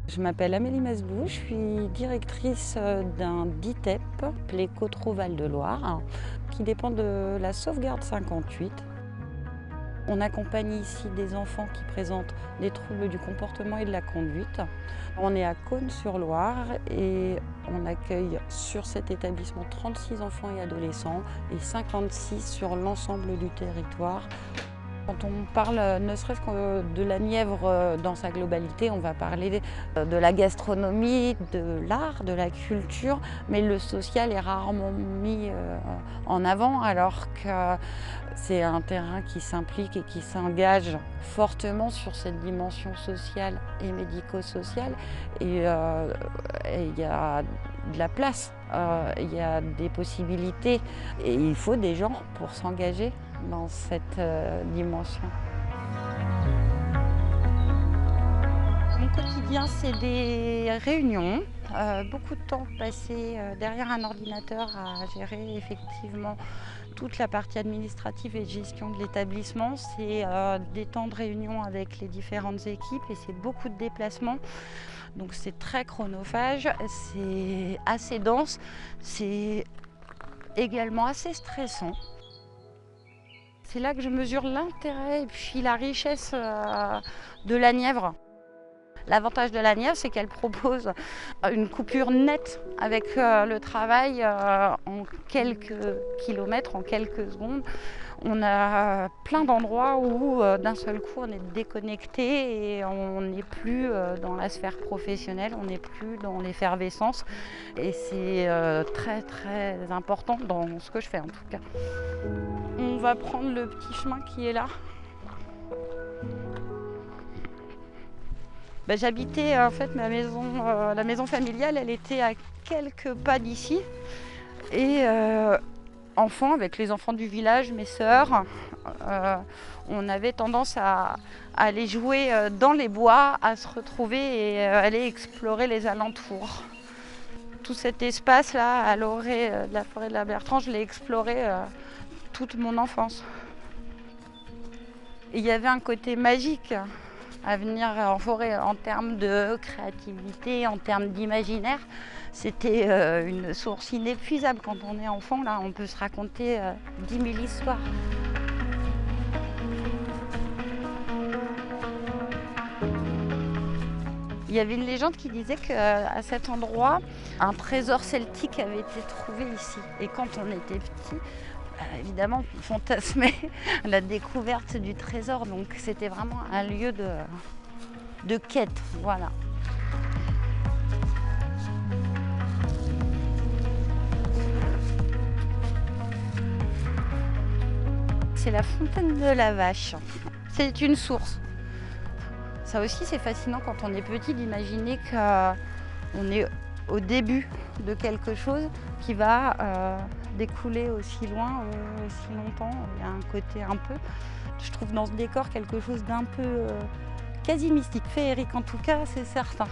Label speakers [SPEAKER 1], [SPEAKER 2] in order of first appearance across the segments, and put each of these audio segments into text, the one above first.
[SPEAKER 1] Je m'appelle Amélie Mesbou, je suis directrice d'un DITEP, appelé Cotreau Val-de-Loire, qui dépend de la sauvegarde 58. On accompagne ici des enfants qui présentent des troubles du comportement et de la conduite. On est à Cosne-sur-Loire et on accueille sur cet établissement 36 enfants et adolescents et 56 sur l'ensemble du territoire. Quand on parle ne serait-ce que de la Nièvre dans sa globalité, on va parler de la gastronomie, de l'art, de la culture, mais le social est rarement mis en avant alors que c'est un terrain qui s'implique et qui s'engage fortement sur cette dimension sociale et médico-sociale. Et il y a de la place, il y a des possibilités et il faut des gens pour s'engager dans cette dimension. Mon quotidien, c'est des réunions, beaucoup de temps passé derrière un ordinateur à gérer effectivement toute la partie administrative et de gestion de l'établissement. C'est des temps de réunion avec les différentes équipes et c'est beaucoup de déplacements. Donc c'est très chronophage, c'est assez dense, c'est également assez stressant. C'est là que je mesure l'intérêt et puis la richesse de la Nièvre. L'avantage de la Nièvre, c'est qu'elle propose une coupure nette avec le travail en quelques kilomètres, en quelques secondes. On a plein d'endroits où d'un seul coup on est déconnecté et on n'est plus dans la sphère professionnelle, on n'est plus dans l'effervescence. Et c'est très très important dans ce que je fais en tout cas. On va prendre le petit chemin qui est là. J'habitais en fait ma maison, la maison familiale, elle était à quelques pas d'ici. Et enfant, avec les enfants du village, mes sœurs, on avait tendance à aller jouer dans les bois, à se retrouver et aller explorer les alentours. Tout cet espace-là, à l'orée de la forêt de la Bertrand, je l'ai exploré toute mon enfance. Et il y avait un côté magique à venir en forêt en termes de créativité, en termes d'imaginaire. C'était une source inépuisable quand on est enfant. Là, on peut se raconter 10 000 histoires. Il y avait une légende qui disait qu'à cet endroit, un trésor celtique avait été trouvé ici. Et quand on était petit, évidemment, on fantasmait la découverte du trésor. Donc c'était vraiment un lieu de quête. Voilà. C'est la fontaine de la Vache. C'est une source. Ça aussi, c'est fascinant quand on est petit d'imaginer qu'on est au début de quelque chose qui va découler aussi loin, aussi longtemps. Il y a un côté un peu, je trouve dans ce décor quelque chose d'un peu quasi mystique, féerique en tout cas, c'est certain.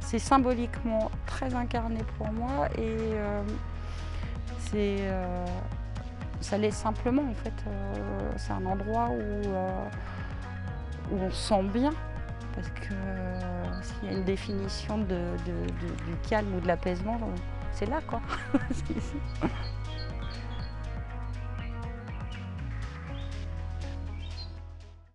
[SPEAKER 1] C'est symboliquement très incarné pour moi et ça l'est simplement en fait. C'est un endroit où on se sent bien, parce que s'il y a une définition du calme ou de l'apaisement, c'est là quoi. C'est ici.